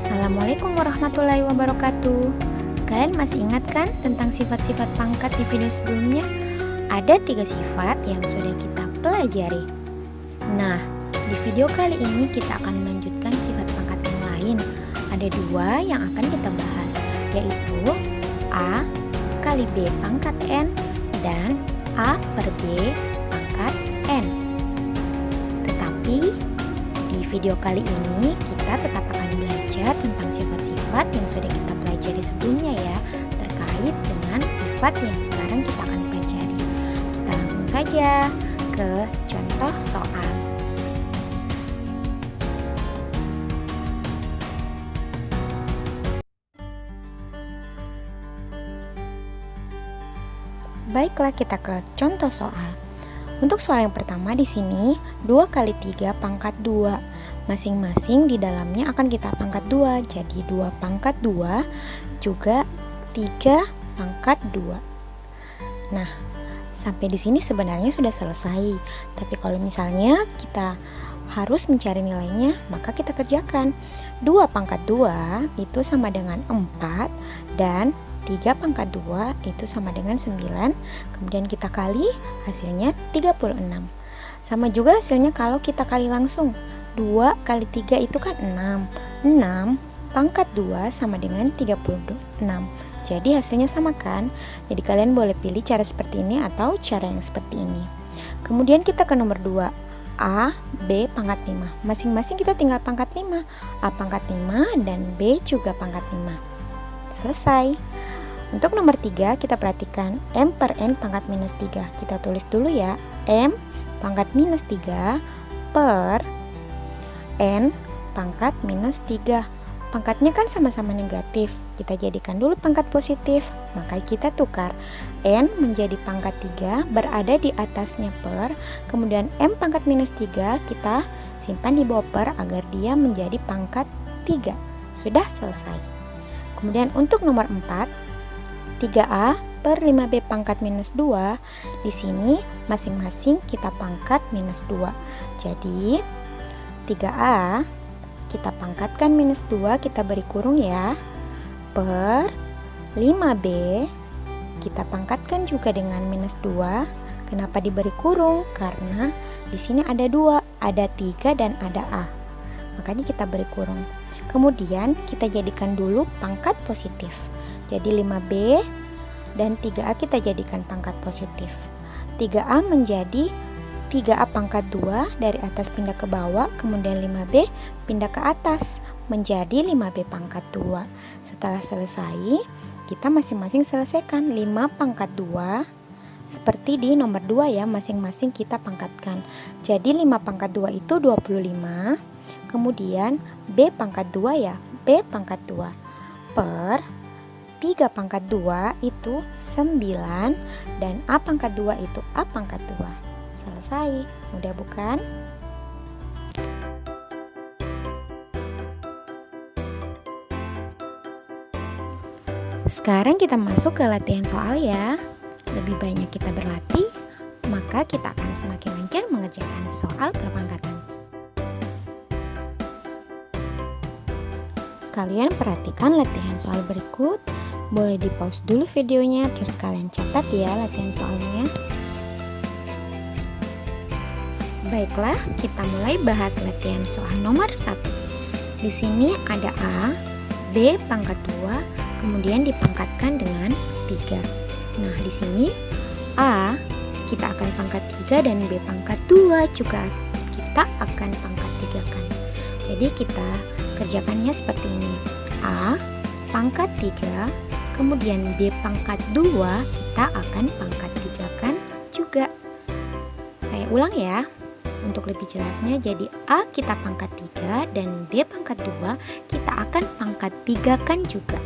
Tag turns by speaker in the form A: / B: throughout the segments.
A: Assalamualaikum warahmatullahi wabarakatuh. Kalian masih ingat kan tentang sifat-sifat pangkat di video sebelumnya? Ada 3 sifat yang sudah kita pelajari. Nah, di video kali ini kita akan melanjutkan sifat pangkat yang lain. Ada 2 yang akan kita bahas, yaitu A kali B pangkat N dan A per B pangkat N. Tetapi di video kali ini kita tetap akan belajar tentang sifat-sifat yang sudah kita pelajari sebelumnya ya, terkait dengan sifat yang sekarang kita akan pelajari. Kita langsung saja ke contoh soal. Baiklah, kita ke contoh soal. Untuk soal yang pertama di sini 2 kali 3 pangkat 2. Masing-masing di dalamnya akan kita pangkat 2. Jadi 2 pangkat 2 juga 3 pangkat 2. Nah, sampai di sini sebenarnya sudah selesai. Tapi kalau misalnya kita harus mencari nilainya, maka kita kerjakan. 2 pangkat 2 itu sama dengan 4 dan 3 pangkat 2 itu sama dengan 9. Kemudian kita kali, hasilnya 36. Sama juga hasilnya kalau kita kali langsung. 2 kali 3 itu kan 6. 6 pangkat 2 sama dengan 36. Jadi hasilnya sama kan? Jadi kalian boleh pilih cara seperti ini atau cara yang seperti ini. Kemudian kita ke nomor 2. A, B pangkat 5. Masing-masing kita tinggal pangkat 5. A pangkat 5 dan B juga pangkat 5. Selesai. Untuk nomor 3 kita perhatikan M per N pangkat minus 3. Kita tulis dulu ya, M pangkat minus 3 per N pangkat minus 3. Pangkatnya kan sama-sama negatif, kita jadikan dulu pangkat positif. Maka kita tukar, N menjadi pangkat 3 berada di atasnya per, kemudian M pangkat minus 3 kita simpan di bawah per agar dia menjadi pangkat 3. Sudah selesai. Kemudian untuk nomor 4, 3A per 5B pangkat minus 2. Di sini masing-masing kita pangkat minus 2. Jadi 3A kita pangkatkan minus 2, kita beri kurung ya, per 5B kita pangkatkan juga dengan minus 2. Kenapa diberi kurung? Karena di sini ada 2, ada 3 dan ada A. Makanya kita beri kurung. Kemudian kita jadikan dulu pangkat positif. Jadi 5B dan 3A kita jadikan pangkat positif. 3A menjadi 3A pangkat 2, dari atas pindah ke bawah, kemudian 5B pindah ke atas menjadi 5B pangkat 2. Setelah selesai, kita masing-masing selesaikan 5 pangkat 2 seperti di nomor 2 ya, masing-masing kita pangkatkan. Jadi 5 pangkat 2 itu 25. Kemudian B pangkat 2 ya, B pangkat 2 per 3 pangkat 2 itu 9 dan A pangkat 2 itu A pangkat 2. Selesai, mudah bukan? Sekarang kita masuk ke latihan soal ya. Lebih banyak kita berlatih, maka kita akan semakin lancar mengerjakan soal perpangkatan. Kalian perhatikan latihan soal berikut. Boleh di pause dulu videonya, terus kalian catat ya latihan soalnya. Baiklah, kita mulai bahas latihan soal nomor 1. Di sini ada A, B pangkat 2, kemudian dipangkatkan dengan 3. Nah, di sini A kita akan pangkat 3 dan B pangkat 2 juga kita akan pangkat 3 kan. Jadi kita kerjakannya seperti ini. A pangkat 3, kemudian B pangkat 2 kita akan pangkat 3 kan juga. Saya ulang ya. Untuk lebih jelasnya, jadi A kita pangkat 3 dan B pangkat 2 kita akan pangkat 3 kan juga.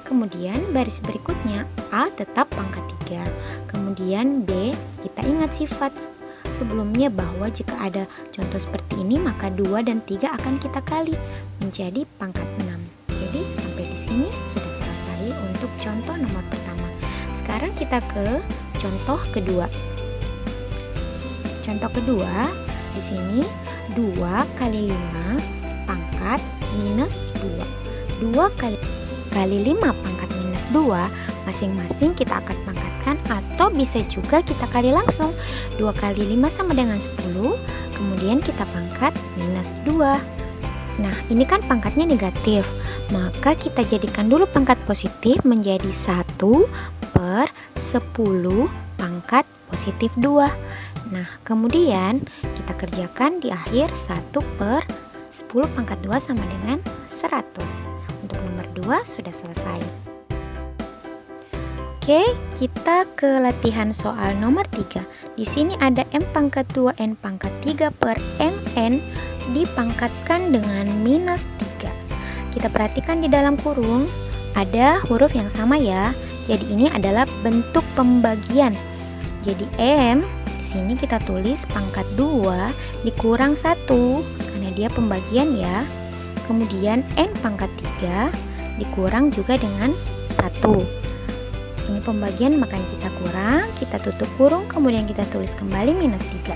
A: Kemudian baris berikutnya A tetap pangkat 3. Kemudian B, kita ingat sifat sebelumnya bahwa jika ada contoh seperti ini maka 2 dan 3 akan kita kali menjadi pangkat 6. Jadi sampai di sini sudah selesai untuk contoh nomor pertama. Sekarang kita ke contoh kedua. Contoh kedua, di sini 2 kali 5 pangkat minus 2. 2 kali 5 pangkat minus 2, masing-masing kita akan pangkatkan atau bisa juga kita kali langsung. 2 kali 5 sama dengan 10, kemudian kita pangkat minus 2. Nah, ini kan pangkatnya negatif, maka kita jadikan dulu pangkat positif menjadi 1 per 10 pangkat positif 2. Nah, kemudian kita kerjakan di akhir 1 per 10 pangkat 2 sama dengan 100. Untuk nomor 2 sudah selesai. Oke, kita ke latihan soal nomor 3. Di sini ada M pangkat 2 N pangkat 3 per MN dipangkatkan dengan minus 3. Kita perhatikan di dalam kurung ada huruf yang sama ya. Jadi ini adalah bentuk pembagian. Jadi M di sini kita tulis pangkat 2 dikurang 1 karena dia pembagian ya. Kemudian N pangkat 3 dikurang juga dengan 1. Ini pembagian makanya kita kurang, kita tutup kurung, kemudian kita tulis kembali minus 3.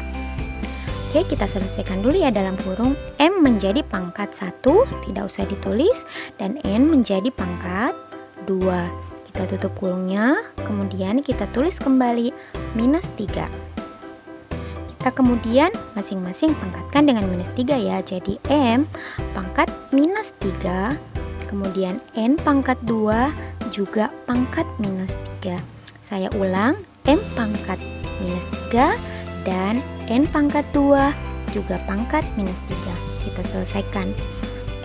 A: Oke, kita selesaikan dulu ya dalam kurung. M menjadi pangkat 1, tidak usah ditulis, dan N menjadi pangkat 2. Kita tutup kurungnya, kemudian kita tulis kembali minus 3. Kita kemudian masing-masing pangkatkan dengan minus 3 ya. Jadi M pangkat minus 3, kemudian N pangkat 2 juga pangkat minus 3. Saya ulang, M pangkat minus 3 dan N pangkat 2 juga pangkat minus 3. Kita selesaikan.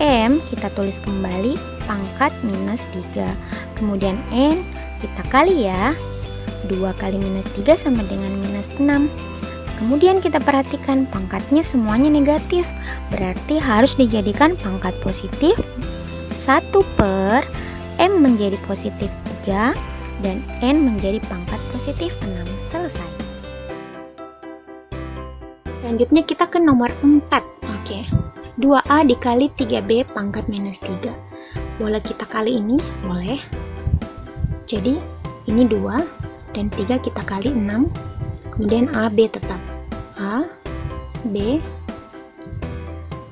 A: M kita tulis kembali pangkat minus 3. Kemudian N kita kali ya. 2 kali minus 3 sama dengan minus 6. Kemudian kita perhatikan pangkatnya semuanya negatif, berarti harus dijadikan pangkat positif. 1 per M menjadi positif 3 dan N menjadi pangkat positif 6. Selesai. Selanjutnya kita ke nomor 4. Oke. 2A dikali 3B pangkat minus 3. Boleh kita kali ini? Boleh. Jadi ini 2 dan 3 kita kali 6. Kemudian A, B tetap. A, B,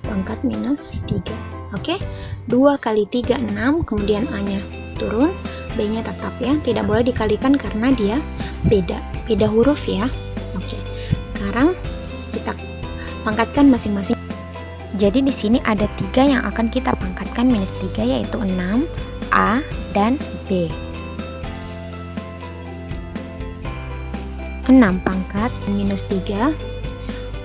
A: pangkat minus 3. Oke, 2 kali 3, 6. Kemudian A-nya turun, B-nya tetap ya. Tidak boleh dikalikan karena dia beda huruf ya. Oke, sekarang kita pangkatkan masing-masing. Jadi di sini ada 3 yang akan kita pangkatkan minus 3, yaitu 6, A, dan B. 6 pangkat minus 3,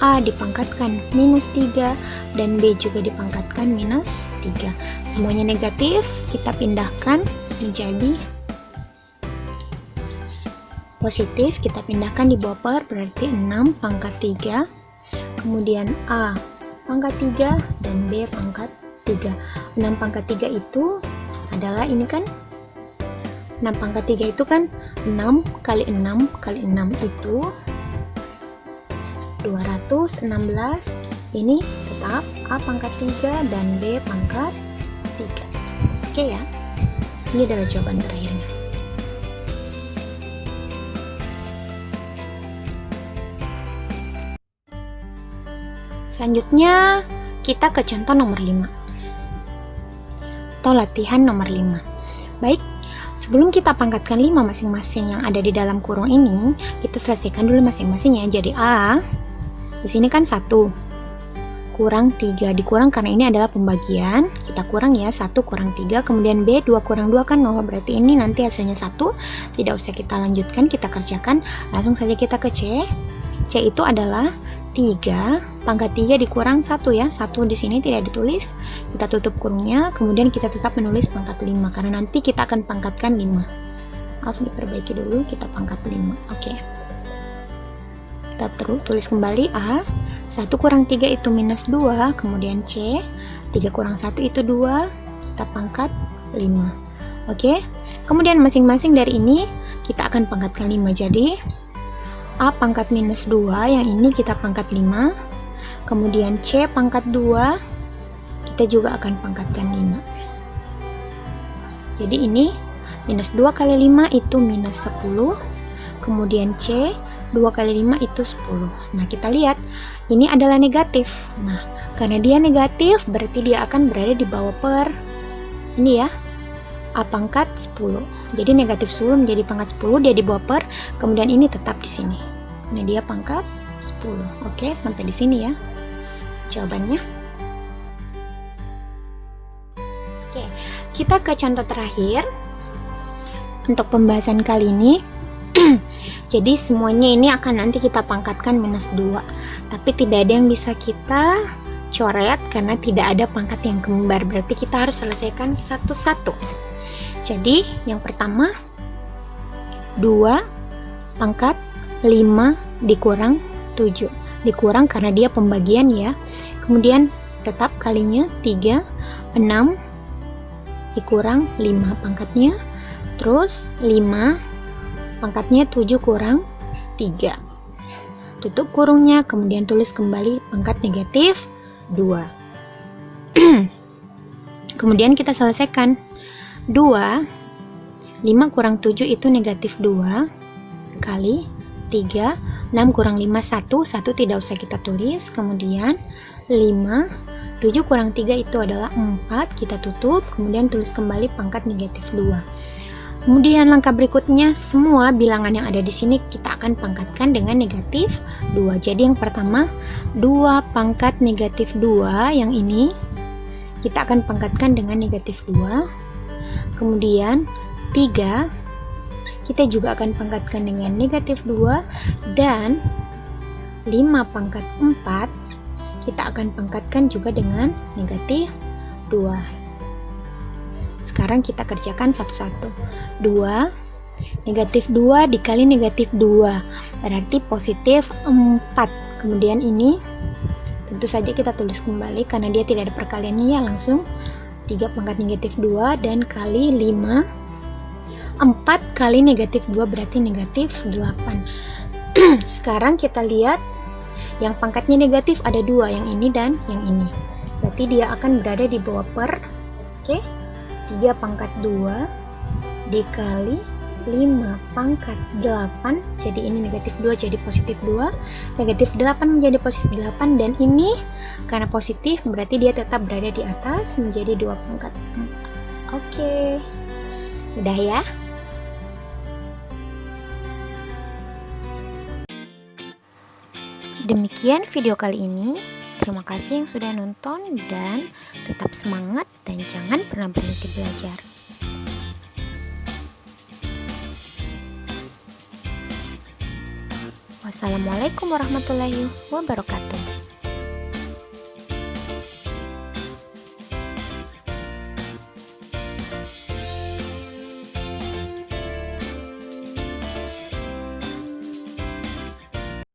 A: A dipangkatkan minus 3 dan B juga dipangkatkan minus 3. Semuanya negatif, kita pindahkan menjadi positif, kita pindahkan di bawah per, berarti 6 pangkat 3, kemudian A pangkat 3 dan B pangkat 3. 6 pangkat 3 itu adalah ini kan 6 pangkat 3 itu kan 6 kali 6 kali 6 itu 216. Ini tetap A pangkat 3 dan B pangkat 3. Oke ya. Ini adalah jawaban terakhirnya. Selanjutnya kita ke contoh nomor 5 atau latihan nomor 5. Baik, sebelum kita pangkatkan 5 masing-masing yang ada di dalam kurung ini, kita selesaikan dulu masing-masing ya. Jadi A di sini kan 1 kurang 3, dikurang karena ini adalah pembagian, kita kurang ya, 1 kurang 3, kemudian B 2 kurang 2 kan 0, berarti ini nanti hasilnya 1. Tidak usah kita lanjutkan, kita kerjakan, langsung saja kita ke C. C itu adalah 3 pangkat 3 dikurang 1 ya, 1 di sini tidak ditulis, kita tutup kurungnya, kemudian kita tetap menulis pangkat 5 karena nanti kita akan pangkatkan 5. Maaf, diperbaiki dulu, kita pangkat 5. Oke. Kita tulis kembali A 1 kurang 3 itu minus 2, kemudian C, 3 kurang 1 itu 2, kita pangkat 5. Oke, kemudian masing-masing dari ini kita akan pangkatkan 5. Jadi A pangkat minus 2, yang ini kita pangkat 5. Kemudian C pangkat 2, kita juga akan pangkatkan 5. Jadi ini minus 2 kali 5 itu minus 10. Kemudian C, 2 kali 5 itu 10. Nah, kita lihat ini adalah negatif. Nah, karena dia negatif berarti dia akan berada di bawah per ini ya, A pangkat 10. Jadi negatif 10 menjadi pangkat 10, dia di bawah per, kemudian ini tetap di sini. Nah, dia pangkat 10. Oke, sampai di sini ya jawabannya. Oke, kita ke contoh terakhir untuk pembahasan kali ini. Jadi semuanya ini akan nanti kita pangkatkan minus 2, tapi tidak ada yang bisa kita coret karena tidak ada pangkat yang kembar, berarti kita harus selesaikan satu-satu. Jadi yang pertama 2 pangkat 5 dikurang 7, dikurang karena dia pembagian ya, kemudian tetap kalinya 3, 6 dikurang 5 pangkatnya, terus 5 pangkatnya 7 kurang 3, tutup kurungnya, kemudian tulis kembali pangkat negatif 2. Kemudian kita selesaikan 2, 5 kurang 7 itu negatif 2 kali 3, 6 kurang 5 1, 1 tidak usah kita tulis, kemudian 5, 7 kurang 3 itu adalah 4, kita tutup, kemudian tulis kembali pangkat negatif 2. Kemudian langkah berikutnya semua bilangan yang ada di sini kita akan pangkatkan dengan negatif 2. Jadi yang pertama 2 pangkat negatif 2, yang ini kita akan pangkatkan dengan negatif 2. Kemudian 3 kita juga akan pangkatkan dengan negatif 2, dan 5 pangkat 4 kita akan pangkatkan juga dengan negatif 2. Sekarang kita kerjakan satu-satu. 2 negatif 2 dikali negatif 2 berarti positif 4. Kemudian ini tentu saja kita tulis kembali karena dia tidak ada perkaliannya ya, langsung 3 pangkat negatif 2 dan kali 5. 4 kali negatif 2 berarti negatif 8. Sekarang kita lihat yang pangkatnya negatif ada 2, yang ini dan yang ini, berarti dia akan berada di bawah per. Oke, 3 pangkat 2 dikali 5 pangkat 8, jadi ini negatif 2 jadi positif 2, negatif 8 menjadi positif 8, dan ini karena positif berarti dia tetap berada di atas menjadi 2 pangkat 4. Oke, udah ya. Demikian video kali ini. Terima kasih yang sudah nonton dan tetap semangat dan jangan pernah berhenti belajar. Wassalamualaikum warahmatullahi wabarakatuh.